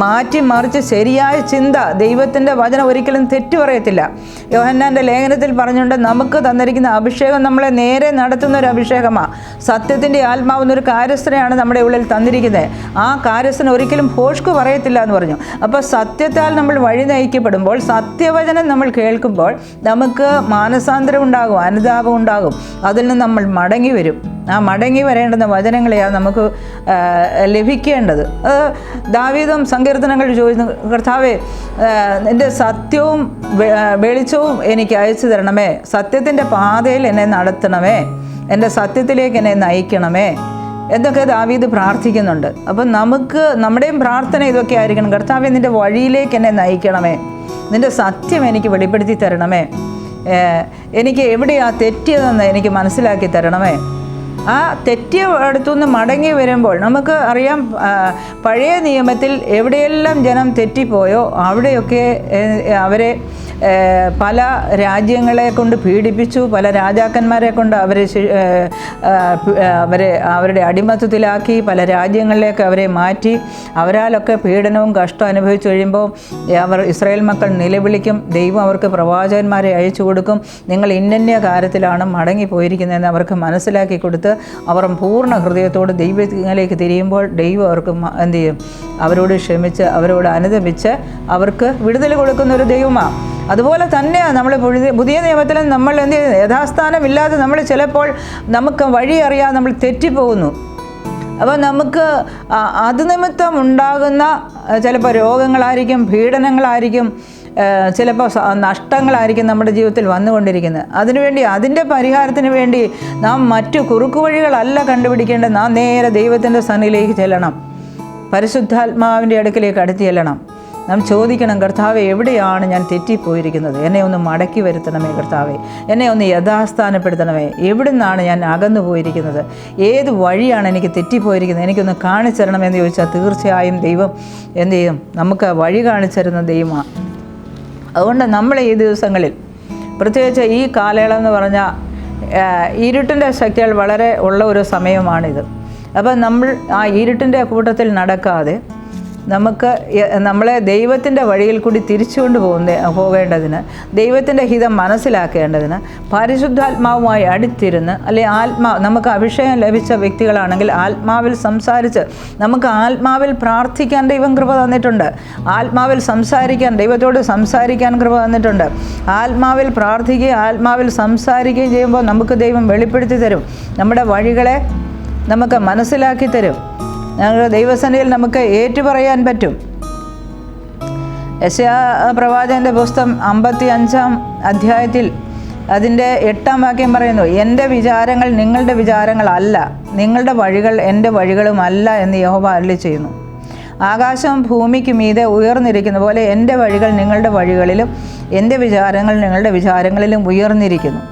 മാറ്റി മറിച്ച് ശരിയായ ചിന്ത, ദൈവത്തിൻ്റെ വചനം ഒരിക്കലും തെറ്റു പറയത്തില്ല. യോഹന്നാൻ്റെ ലേഖനത്തിൽ പറഞ്ഞുകൊണ്ട് നമുക്ക് തന്നിരിക്കുന്ന അഭിഷേകം നമ്മളെ നേരെ നടത്തുന്ന ഒരു അഭിഷേകമാണ്. സത്യത്തിൻ്റെ ആത്മാവെന്നൊരു കാര്യസ്ഥനെയാണ് നമ്മുടെ ഉള്ളിൽ തന്നിരിക്കുന്നത്. ആ കാര്യസ്ഥന് ഒരിക്കലും ഭോഷ്കു പറയത്തില്ല എന്ന് പറഞ്ഞു. അപ്പോൾ സത്യത്താൽ നമ്മൾ വഴി നയിക്കപ്പെടുമ്പോൾ, സത്യവചനം നമ്മൾ കേൾക്കുമ്പോൾ നമുക്ക് മാനസാന്തരം ഉണ്ടാകും, അനുതാപം ഉണ്ടാകും. അതിൽ നിന്ന് നമ്മൾ മടങ്ങി വരും. ആ മടങ്ങി വരേണ്ടുന്ന വചനങ്ങളെയാണ് നമുക്ക് ലഭിക്കേണ്ടത്. ദാവീദും സങ്കീർത്തനങ്ങൾ ചോദിച്ചു, കർത്താവേ, എൻ്റെ സത്യവും വെളിച്ചവും എനിക്ക് അയച്ചു തരണമേ, സത്യത്തിൻ്റെ പാതയിൽ എന്നെ നടത്തണമേ, എൻ്റെ സത്യത്തിലേക്ക് എന്നെ നയിക്കണമേ എന്നൊക്കെ ദാവീദ് പ്രാർത്ഥിക്കുന്നുണ്ട്. അപ്പം നമുക്ക് നമ്മുടെയും പ്രാർത്ഥന ഇതൊക്കെ ആയിരിക്കണം. കർത്താവേ, നിൻ്റെ വഴിയിലേക്ക് എന്നെ നയിക്കണമേ, നിൻ്റെ സത്യം എനിക്ക് വെളിപ്പെടുത്തി തരണമേ, എനിക്ക് എവിടെയാണ് തെറ്റിയതെന്ന് എനിക്ക് മനസ്സിലാക്കി തരണമേ. ആ തെറ്റിയ അടുത്തുനിന്ന് മടങ്ങി വരുമ്പോൾ നമുക്ക് അറിയാം, പഴയ നിയമത്തിൽ എവിടെയെല്ലാം ജനം തെറ്റിപ്പോയോ അവിടെയൊക്കെ അവരെ പല രാജ്യങ്ങളെ കൊണ്ട് പീഡിപ്പിച്ചു, പല രാജാക്കന്മാരെ കൊണ്ട് അവരുടെ അടിമത്തത്തിലാക്കി, പല രാജ്യങ്ങളിലേക്ക് അവരെ മാറ്റി. അവരാലൊക്കെ പീഡനവും കഷ്ടവും അനുഭവിച്ചു കഴിയുമ്പോൾ ഇസ്രായേൽ മക്കൾ നിലവിളിക്കും. ദൈവം അവർക്ക് പ്രവാചകന്മാരെ അയച്ചു കൊടുക്കും. നിങ്ങൾ ഇന്നന്യ കാര്യത്തിലാണ് മടങ്ങിപ്പോയിരിക്കുന്നതെന്ന് അവർക്ക് മനസ്സിലാക്കി കൊടുത്ത് അവർ പൂർണ്ണ ഹൃദയത്തോട് ദൈവത്തിലേക്ക് തിരിയുമ്പോൾ ദൈവം അവർക്ക് എന്ത് ചെയ്യും? അവരോട് ക്ഷമിച്ച്, അവരോട് അനുദപിച്ച് അവർക്ക് വിടുതൽ കൊടുക്കുന്ന ഒരു ദൈവമാണ്. അതുപോലെ തന്നെയാണ് നമ്മൾ പുതിയ നിയമത്തിൽ നമ്മൾ എന്ത് ചെയ്യുന്നത്? യഥാസ്ഥാനമില്ലാതെ നമ്മൾ ചിലപ്പോൾ നമുക്ക് വഴി അറിയാതെ നമ്മൾ തെറ്റിപ്പോകുന്നു. അപ്പോൾ നമുക്ക് അത് നിമിത്തം ഉണ്ടാകുന്ന ചിലപ്പോൾ രോഗങ്ങളായിരിക്കും, പീഡനങ്ങളായിരിക്കും, ചിലപ്പോൾ നഷ്ടങ്ങളായിരിക്കും നമ്മുടെ ജീവിതത്തിൽ വന്നുകൊണ്ടിരിക്കുന്നത്. അതിനുവേണ്ടി, അതിൻ്റെ പരിഹാരത്തിന് വേണ്ടി നാം മറ്റു കുറുക്കുവഴികളല്ല കണ്ടുപിടിക്കേണ്ടത്. നാം നേരെ ദൈവത്തിൻ്റെ സന്നിധിയിലേക്ക് ചെല്ലണം, പരിശുദ്ധാത്മാവിൻ്റെ അടുക്കിലേക്ക് അടുത്ത് ചെല്ലണം. നാം ചോദിക്കണം, കർത്താവെ, എവിടെയാണ് ഞാൻ തെറ്റിപ്പോയിരിക്കുന്നത്? എന്നെ ഒന്ന് മടക്കി വരുത്തണമേ കർത്താവെ, എന്നെ ഒന്ന് യഥാസ്ഥാനപ്പെടുത്തണമേ. എവിടെ നിന്നാണ് ഞാൻ അകന്നു പോയിരിക്കുന്നത്? ഏത് വഴിയാണ് എനിക്ക് തെറ്റിപ്പോയിരിക്കുന്നത്? എനിക്കൊന്ന് കാണിച്ചു തരണമെന്ന് ചോദിച്ചാൽ തീർച്ചയായും ദൈവം എന്ത് ചെയ്യും? നമുക്ക് വഴി കാണിച്ചു തരുന്ന ദൈവമാണ്. അതുകൊണ്ട് നമ്മൾ ഈ ദിവസങ്ങളിൽ, പ്രത്യേകിച്ച് ഈ കാലയളവ് എന്ന് പറഞ്ഞാൽ ഇരുട്ടിൻ്റെ ശക്തികൾ വളരെ ഉള്ള ഒരു സമയമാണിത്. അപ്പം നമ്മൾ ആ ഇരുട്ടിൻ്റെ കൂട്ടത്തിൽ നടക്കാതെ നമ്മളെ ദൈവത്തിൻ്റെ വഴിയിൽ കൂടി തിരിച്ചുകൊണ്ട് പോകേണ്ടതിന്, ദൈവത്തിൻ്റെ ഹിതം മനസ്സിലാക്കേണ്ടതിന് പരിശുദ്ധാത്മാവുമായി അടുത്തിരുന്ന്, അല്ലെങ്കിൽ നമുക്ക് അഭിഷേകം ലഭിച്ച വ്യക്തികളാണെങ്കിൽ ആത്മാവിൽ സംസാരിച്ച്, നമുക്ക് ആത്മാവിൽ പ്രാർത്ഥിക്കാൻ ദൈവം കൃപ തന്നിട്ടുണ്ട്. ആത്മാവിൽ സംസാരിക്കാൻ, ദൈവത്തോട് സംസാരിക്കാൻ കൃപ തന്നിട്ടുണ്ട്. ആത്മാവിൽ പ്രാർത്ഥിക്കുകയും ആത്മാവിൽ സംസാരിക്കുകയും ചെയ്യുമ്പോൾ നമുക്ക് ദൈവം വെളിപ്പെടുത്തി തരും. നമ്മുടെ വഴികളെ നമുക്ക് മനസ്സിലാക്കി തരും. ഞങ്ങളുടെ ദൈവസന്നിധിയിൽ നമുക്ക് ഏറ്റുപറയാൻ പറ്റും. യെശയ്യാ പ്രവാചകൻ്റെ പുസ്തകം 55-ാം അധ്യായത്തിൽ അതിൻ്റെ 8-ാം വാക്യം പറയുന്നു, എൻ്റെ വിചാരങ്ങൾ നിങ്ങളുടെ വിചാരങ്ങളല്ല, നിങ്ങളുടെ വഴികൾ എൻ്റെ വഴികളുമല്ല എന്ന് യഹോവ അരുളിച്ചെയ്യുന്നു. ആകാശം ഭൂമിക്ക് മീതെ ഉയർന്നിരിക്കുന്ന പോലെ എൻ്റെ വഴികൾ നിങ്ങളുടെ വഴികളിലും എൻ്റെ വിചാരങ്ങൾ നിങ്ങളുടെ വിചാരങ്ങളിലും ഉയർന്നിരിക്കുന്നു.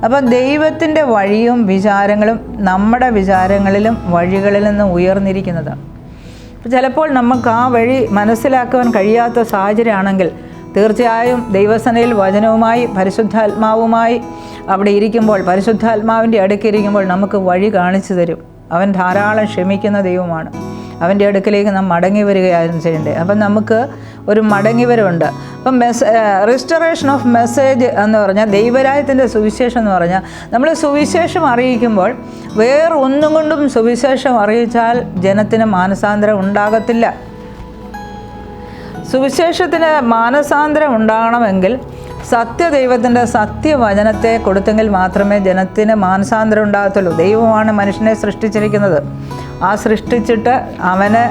അപ്പം ദൈവത്തിൻ്റെ വഴിയും വിചാരങ്ങളും നമ്മുടെ വിചാരങ്ങളിലും വഴികളിൽ നിന്നും ഉയർന്നിരിക്കുന്നതാണ്. ചിലപ്പോൾ നമുക്ക് ആ വഴി മനസ്സിലാക്കുവാൻ കഴിയാത്ത സാഹചര്യമാണെങ്കിൽ തീർച്ചയായും ദൈവസനയിൽ വചനവുമായി പരിശുദ്ധാത്മാവുമായി അവിടെ ഇരിക്കുമ്പോൾ, പരിശുദ്ധാത്മാവിൻ്റെ അടുക്കിരിക്കുമ്പോൾ നമുക്ക് വഴി കാണിച്ചു തരും. അവൻ ധാരാളം ക്ഷമിക്കുന്ന ദൈവമാണ്. അവൻ്റെ അടുക്കിലേക്ക് നാം മടങ്ങി വരികയായിരുന്നു ചെയ്യേണ്ടത്. അപ്പം നമുക്ക് ഒരു മടങ്ങിവരവുണ്ട്. അപ്പം റിസ്റ്റോറേഷൻ ഓഫ് മെസ്സേജ് എന്ന് പറഞ്ഞാൽ, ദൈവരാജ്യത്തിൻ്റെ സുവിശേഷം എന്ന് പറഞ്ഞാൽ, നമ്മൾ സുവിശേഷം അറിയിക്കുമ്പോൾ വേറൊന്നും കൊണ്ടും സുവിശേഷം അറിയിച്ചാൽ ജനത്തിന് മാനസാന്തരം ഉണ്ടാകത്തില്ല. സുവിശേഷത്തിന് മാനസാന്തരം ഉണ്ടാകണമെങ്കിൽ സത്യദൈവത്തിൻ്റെ സത്യവചനത്തെ കൊടുത്തെങ്കിൽ മാത്രമേ ജനത്തിന് മാനസാന്തരം ഉണ്ടാകത്തുള്ളൂ. ദൈവമാണ് മനുഷ്യനെ സൃഷ്ടിച്ചിരിക്കുന്നത്. ആ സൃഷ്ടിച്ചിട്ട് അവന്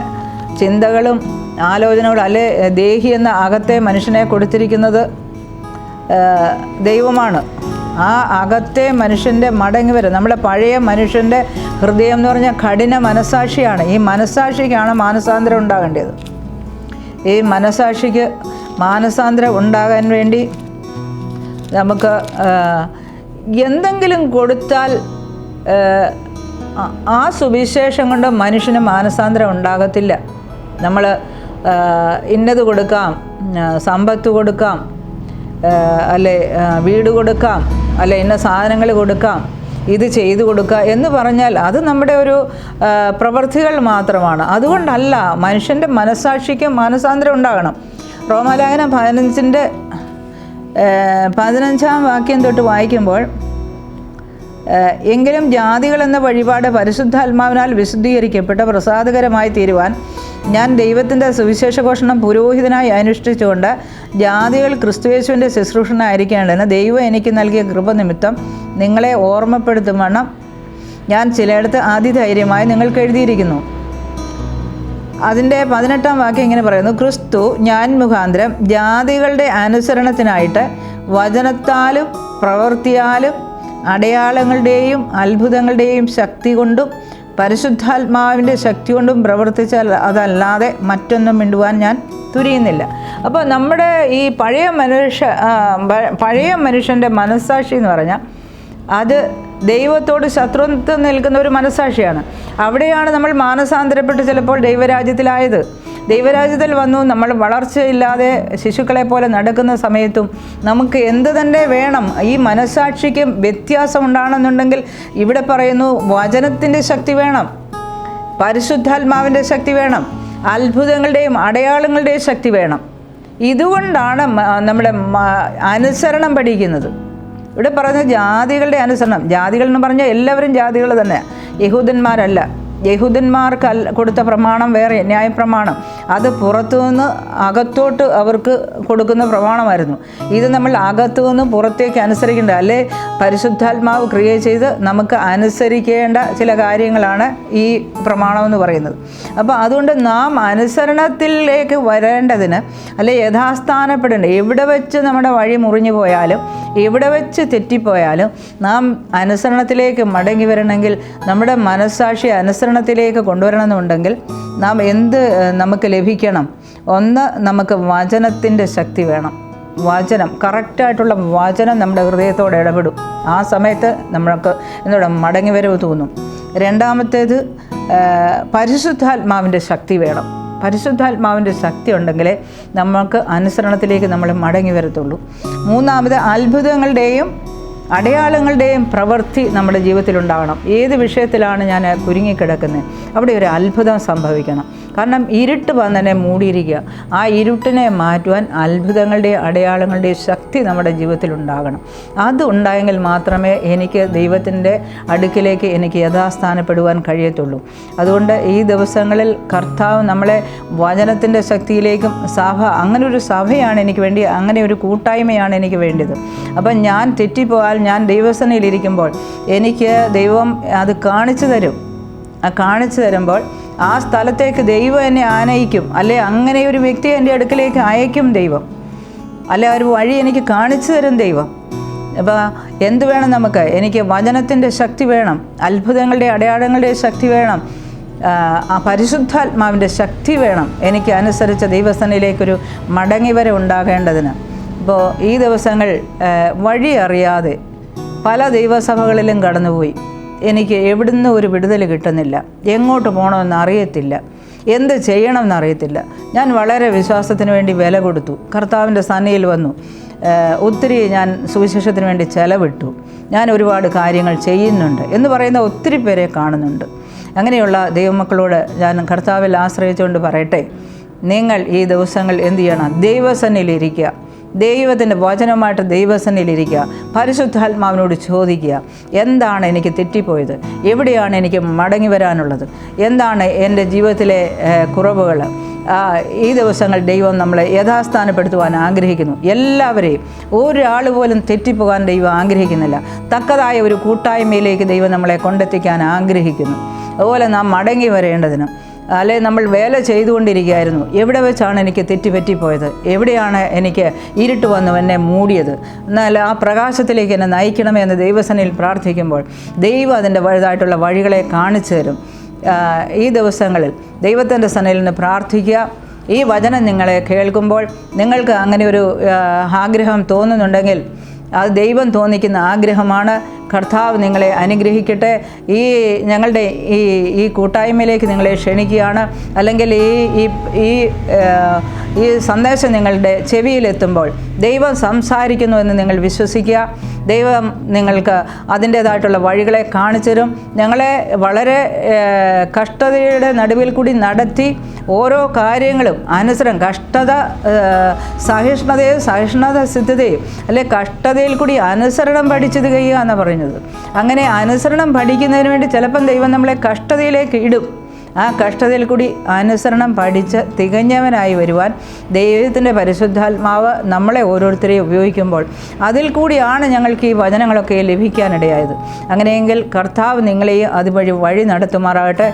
ചിന്തകളും ആലോചനകളും, അല്ലെ ദേഹി എന്ന അകത്തെ മനുഷ്യനെ കൊടുത്തിരിക്കുന്നത് ദൈവമാണ്. ആ അകത്തെ മനുഷ്യൻ്റെ മടങ്ങി വരും. നമ്മുടെ പഴയ മനുഷ്യൻ്റെ ഹൃദയം എന്ന് പറഞ്ഞാൽ കഠിന മനസാക്ഷിയാണ്. ഈ മനസാക്ഷിക്കാണ് മാനസാന്തരം ഉണ്ടാകേണ്ടത്. ഈ മനസാക്ഷിക്ക് മാനസാന്തരം ഉണ്ടാകാൻ വേണ്ടി നമുക്ക് എന്തെങ്കിലും കൊടുത്താൽ ആ സുവിശേഷം കൊണ്ട് മനുഷ്യന് മാനസാന്തരം ഉണ്ടാകത്തില്ല. നമ്മൾ ഇന്നത് കൊടുക്കാം, സമ്പത്ത് കൊടുക്കാം, അല്ലെ വീട് കൊടുക്കാം, അല്ലെ ഇന്ന സാധനങ്ങൾ കൊടുക്കാം, ഇത് ചെയ്തു കൊടുക്കുക എന്ന് പറഞ്ഞാൽ അത് നമ്മുടെ ഒരു പ്രവൃത്തികൾ മാത്രമാണ്. അതുകൊണ്ടല്ല, മനുഷ്യൻ്റെ മനസാക്ഷിക്ക് മാനസാന്തരം ഉണ്ടാകണം. റോമാലേഖനം 15-ാം വാക്യം തൊട്ട് വായിക്കുമ്പോൾ, എങ്കിലും ജാതികളെന്ന വഴിപാട് പരിശുദ്ധാത്മാവിനാൽ വിശുദ്ധീകരിക്കപ്പെട്ട് പ്രസാദകരമായി തീരുവാൻ ഞാൻ ദൈവത്തിൻ്റെ സുവിശേഷഘോഷണം പുരോഹിതനായി അനുഷ്ഠിച്ചുകൊണ്ട് ജാതികൾ ക്രിസ്തുയേശുവിൻ്റെ ശുശ്രൂഷനായിരിക്കേണ്ടതിന് ദൈവം എനിക്ക് നൽകിയ കൃപ നിമിത്തം നിങ്ങളെ ഓർമ്മപ്പെടുത്തും വണ്ണം ഞാൻ ചിലയിടത്ത് അതിധൈര്യമായി നിങ്ങൾക്ക് എഴുതിയിരിക്കുന്നു. അതിൻ്റെ 18-ാം വാക്യം ഇങ്ങനെ പറയുന്നു: ക്രിസ്തു ഞാൻ മുഖാന്തരം ജാതികളുടെ അനുസരണത്തിനായിട്ട് വചനത്താലും പ്രവൃത്തിയാലും അടയാളങ്ങളുടെയും അത്ഭുതങ്ങളുടെയും ശക്തി കൊണ്ടും പരിശുദ്ധാത്മാവിൻ്റെ ശക്തി കൊണ്ടും പ്രവർത്തിച്ചാൽ അതല്ലാതെ മറ്റൊന്നും മിണ്ടുവാൻ ഞാൻ തുനിയുന്നില്ല. അപ്പോൾ നമ്മുടെ ഈ പഴയ മനുഷ്യൻ്റെ മനസ്സാക്ഷി എന്ന് പറഞ്ഞാൽ അത് ദൈവത്തോട് ശത്രുത്വം നിൽക്കുന്ന ഒരു മനസ്സാക്ഷിയാണ്. അവിടെയാണ് നമ്മൾ മാനസാന്തരപ്പെട്ട് ചിലപ്പോൾ ദൈവരാജ്യത്തിലായത്. ദൈവരാജ്യത്തിൽ വന്നു നമ്മൾ വളർച്ചയില്ലാതെ ശിശുക്കളെ പോലെ നടക്കുന്ന സമയത്തും നമുക്ക് എന്ത് തന്നെ വേണം, ഈ മനസ്സാക്ഷിക്ക് വ്യത്യാസം ഉണ്ടാകണമെന്നുണ്ടെങ്കിൽ ഇവിടെ പറയുന്നു വചനത്തിൻ്റെ ശക്തി വേണം, പരിശുദ്ധാത്മാവിൻ്റെ ശക്തി വേണം, അത്ഭുതങ്ങളുടെയും അടയാളങ്ങളുടെയും ശക്തി വേണം. ഇതുകൊണ്ടാണ് നമ്മുടെ അനുസരണം പഠിക്കുന്നത്. ഇവിടെ പറയുന്ന ജാതികളുടെ അനുസരണം. ജാതികൾ എന്ന് പറഞ്ഞാൽ എല്ലാവരും ജാതികൾ തന്നെ, യഹൂദന്മാരല്ല. യഹൂദന്മാർക്ക് കൊടുത്ത പ്രമാണം വേറെ, ന്യായപ്രമാണം. അത് പുറത്തുനിന്ന് അകത്തോട്ട് അവർക്ക് കൊടുക്കുന്ന പ്രമാണമായിരുന്നു. ഇത് നമ്മൾ അകത്തുനിന്ന് പുറത്തേക്ക് അനുസരിക്കേണ്ട, അല്ലെ പരിശുദ്ധാത്മാവ് ക്രിയ ചെയ്ത് നമുക്ക് അനുസരിക്കേണ്ട ചില കാര്യങ്ങളാണ് ഈ പ്രമാണം എന്ന് പറയുന്നത്. അപ്പോൾ അതുകൊണ്ട് നാം അനുസരണത്തിലേക്ക് വരേണ്ടതിന്, അല്ലെ യഥാസ്ഥാനപ്പെടേണ്ട, എവിടെ വെച്ച് നമ്മുടെ വഴി മുറിഞ്ഞു പോയാലും എവിടെ വെച്ച് തെറ്റിപ്പോയാലും നാം അനുസരണത്തിലേക്ക് മടങ്ങി വരണമെങ്കിൽ, നമ്മുടെ മനസ്സാക്ഷി അനുസരണത്തിലേക്ക് കൊണ്ടുവരണമെന്നുണ്ടെങ്കിൽ നാം നമുക്ക് ലഭിക്കണം? ഒന്ന്, നമുക്ക് വചനത്തിൻ്റെ ശക്തി വേണം. വചനം, കറക്റ്റായിട്ടുള്ള വചനം നമ്മുടെ ഹൃദയത്തോട് ഇടപെടും. ആ സമയത്ത് നമ്മൾക്ക് മടങ്ങി വരവ് തോന്നും. രണ്ടാമത്തേത്, പരിശുദ്ധാത്മാവിൻ്റെ ശക്തി വേണം. പരിശുദ്ധാത്മാവിൻ്റെ ശക്തി ഉണ്ടെങ്കിലേ നമുക്ക് അനുസരണത്തിലേക്ക് നമ്മൾ മടങ്ങി വരത്തുള്ളൂ. മൂന്നാമത്, അത്ഭുതങ്ങളുടെയും അടയാളങ്ങളുടെയും പ്രവൃത്തി നമ്മുടെ ജീവിതത്തിലുണ്ടാകണം. ഏത് വിഷയത്തിലാണ് ഞാൻ കുരുങ്ങിക്കിടക്കുന്നത്, അവിടെ ഒരു അത്ഭുതം സംഭവിക്കണം. കാരണം ഇരുട്ട് വന്നെ മൂടിയിരിക്കുക. ആ ഇരുട്ടിനെ മാറ്റുവാൻ അത്ഭുതങ്ങളുടെയും അടയാളങ്ങളുടെയും ശക്തി നമ്മുടെ ജീവിതത്തിലുണ്ടാകണം. അത് ഉണ്ടായെങ്കിൽ മാത്രമേ എനിക്ക് ദൈവത്തിൻ്റെ അടുക്കിലേക്ക് എനിക്ക് യഥാസ്ഥാനപ്പെടുവാൻ കഴിയത്തുള്ളൂ. അതുകൊണ്ട് ഈ ദിവസങ്ങളിൽ കർത്താവ് നമ്മളെ വചനത്തിൻ്റെ ശക്തിയിലേക്കും അങ്ങനെ ഒരു സഭയാണ് എനിക്ക് വേണ്ടി, അങ്ങനെ ഒരു കൂട്ടായ്മയാണ് എനിക്ക് വേണ്ടത്. അപ്പം ഞാൻ തെറ്റിപ്പോയാൽ, ഞാൻ ദൈവസേനയിലിരിക്കുമ്പോൾ എനിക്ക് ദൈവം അത് കാണിച്ചു തരും. കാണിച്ചു തരുമ്പോൾ ആ സ്ഥലത്തേക്ക് ദൈവം എന്നെ ആനയിക്കും, അല്ലെ അങ്ങനെ ഒരു വ്യക്തിയെ എൻ്റെ അടുക്കിലേക്ക് അയക്കും ദൈവം, അല്ലെ ഒരു വഴി എനിക്ക് കാണിച്ചു തരും ദൈവം. അപ്പോൾ എന്ത് വേണം നമുക്ക്? എനിക്ക് വചനത്തിൻ്റെ ശക്തി വേണം, അത്ഭുതങ്ങളുടെ അടയാളങ്ങളുടെ ശക്തി വേണം, പരിശുദ്ധാത്മാവിൻ്റെ ശക്തി വേണം. എനിക്ക് അനുസരിച്ച ദൈവസേനയിലേക്കൊരു മടങ്ങിവരെ ഉണ്ടാകേണ്ടതിന്. ഇപ്പോൾ ഈ ദിവസങ്ങൾ വഴി അറിയാതെ പല ദൈവസഭകളിലും കടന്നുപോയി. എനിക്ക് എവിടുന്ന് ഒരു വിടുതൽ കിട്ടുന്നില്ല, എങ്ങോട്ട് പോകണമെന്ന് അറിയത്തില്ല, എന്ത് ചെയ്യണമെന്നറിയത്തില്ല. ഞാൻ വളരെ വിശ്വാസത്തിന് വേണ്ടി വില കൊടുത്തു, കർത്താവിൻ്റെ സന്നിധിയിൽ വന്നു, ഒത്തിരി ഞാൻ സുവിശേഷത്തിന് വേണ്ടി ചെലവിട്ടു, ഞാൻ ഒരുപാട് കാര്യങ്ങൾ ചെയ്യുന്നുണ്ട് എന്ന് പറയുന്ന ഒത്തിരി പേരെ കാണുന്നുണ്ട്. അങ്ങനെയുള്ള ദൈവമക്കളോട് ഞാൻ കർത്താവിൽ ആശ്രയിച്ചുകൊണ്ട് പറയട്ടെ, നിങ്ങൾ ഈ ദിവസങ്ങൾ എന്ത് ചെയ്യണം? ദൈവസന്നിധിയിലിരിക്കുക, ദൈവത്തിൻ്റെ വചനമായിട്ട് ദൈവസന്നിധിയിലിരിക്കുക, പരിശുദ്ധാത്മാവിനോട് ചോദിക്കുക, എന്താണ് എനിക്ക് തെറ്റിപ്പോയത്, എവിടെയാണ് എനിക്ക് മടങ്ങി വരാനുള്ളത്, എന്താണ് എൻ്റെ ജീവിതത്തിലെ കുറവുകൾ. ഈ ദിവസങ്ങൾ ദൈവം നമ്മളെ യഥാസ്ഥാനപ്പെടുത്തുവാൻ ആഗ്രഹിക്കുന്നു. എല്ലാവരെയും, ഒരാൾ പോലും തെറ്റിപ്പോകാൻ ദൈവം ആഗ്രഹിക്കുന്നില്ല. തക്കതായ ഒരു കൂട്ടായ്മയിലേക്ക് ദൈവം നമ്മളെ കൊണ്ടെത്തിക്കാൻ ആഗ്രഹിക്കുന്നു. അതുപോലെ നാം മടങ്ങി വരേണ്ടതിനും, അല്ലെ നമ്മൾ വേല ചെയ്തുകൊണ്ടിരിക്കുകയായിരുന്നു, എവിടെ വെച്ചാണ് എനിക്ക് തെറ്റുപറ്റിപ്പോയത്, എവിടെയാണ് എനിക്ക് ഇരുട്ട് വന്നു എന്നെ മൂടിയത്, എന്നാൽ ആ പ്രകാശത്തിലേക്ക് എന്നെ നയിക്കണമേ എന്ന് ദൈവസന്നിധിയിൽ പ്രാർത്ഥിക്കുമ്പോൾ ദൈവം അതിൻ്റെ വലുതായിട്ടുള്ള വഴികളെ കാണിച്ചു തരും. ഈ ദിവസങ്ങളിൽ ദൈവത്തിൻ്റെ സന്നിധിയിൽ നിന്ന് പ്രാർത്ഥിക്കുക. ഈ വചനം നിങ്ങളെ കേൾക്കുമ്പോൾ നിങ്ങൾക്ക് അങ്ങനെ ഒരു ആഗ്രഹം തോന്നുന്നുണ്ടെങ്കിൽ അത് ദൈവം തോന്നിക്കുന്ന ആഗ്രഹമാണ്. കർത്താവ് നിങ്ങളെ അനുഗ്രഹിക്കട്ടെ. ഞങ്ങളുടെ ഈ കൂട്ടായ്മയിലേക്ക് നിങ്ങളെ ക്ഷണിക്കുകയാണ്. അല്ലെങ്കിൽ ഈ സന്ദേശം നിങ്ങളുടെ ചെവിയിലെത്തുമ്പോൾ ദൈവം സംസാരിക്കുന്നു എന്ന് നിങ്ങൾ വിശ്വസിക്കുക. ദൈവം നിങ്ങൾക്ക് അതിൻ്റേതായിട്ടുള്ള വഴികളെ കാണിച്ചു തരും. ഞങ്ങളെ വളരെ കഷ്ടതയുടെ നടുവിൽ കൂടി നടത്തി ഓരോ കാര്യങ്ങളും സഹിഷ്ണുത സിദ്ധതയും അല്ലെ കഷ്ടതയിൽ കൂടി അനുസരണം പഠിച്ചത് കഴിയുക എന്ന് പറയുന്നത്. അങ്ങനെ അനുസരണം പഠിക്കുന്നതിന് വേണ്ടി ചിലപ്പം ദൈവം നമ്മളെ കഷ്ടതയിലേക്ക് ഇടും. ആ കഷ്ടതയിൽ കൂടി അനുസരണം പഠിച്ച് തികഞ്ഞവനായി വരുവാൻ ദൈവത്തിൻ്റെ പരിശുദ്ധാത്മാവ് നമ്മളെ ഓരോരുത്തരെയും ഉപയോഗിക്കുമ്പോൾ അതിൽ കൂടിയാണ് ഞങ്ങൾക്ക് ഈ വചനങ്ങളൊക്കെ ലഭിക്കാനിടയായത്. അങ്ങനെയെങ്കിൽ കർത്താവ് നിങ്ങളെയും അതുവഴി വഴി നടത്തുമാറാകട്ടെ.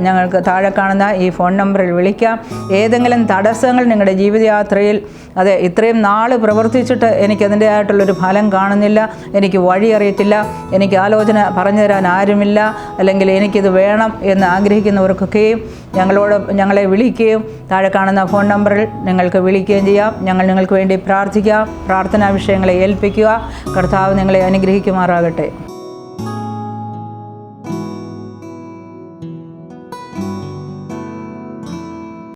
ഞങ്ങൾക്ക് താഴെ കാണുന്ന ഈ ഫോൺ നമ്പറിൽ വിളിക്കാം. ഏതെങ്കിലും തടസ്സങ്ങൾ നിങ്ങളുടെ ജീവിതയാത്രയിൽ, അതെ ഇത്രയും നാൾ പ്രവർത്തിച്ചിട്ട് എനിക്കതിൻ്റെതായിട്ടുള്ളൊരു ഫലം കാണുന്നില്ല, എനിക്ക് വഴി അറിയത്തില്ല, എനിക്ക് ആലോചന പറഞ്ഞു തരാൻ ആരുമില്ല, അല്ലെങ്കിൽ എനിക്കിത് വേണം എന്ന് ആഗ്രഹിക്കുന്നവർക്കൊക്കെയും ഞങ്ങളെ വിളിക്കുകയും താഴെ കാണുന്ന ഫോൺ നമ്പറിൽ നിങ്ങൾക്ക് വിളിക്കുകയും ചെയ്യാം. ഞങ്ങൾ നിങ്ങൾക്ക് വേണ്ടി പ്രാർത്ഥിക്കാം. പ്രാർത്ഥനാ വിഷയങ്ങളെ ഏൽപ്പിക്കുക. കർത്താവ് നിങ്ങളെ അനുഗ്രഹിക്കുമാറാകട്ടെ.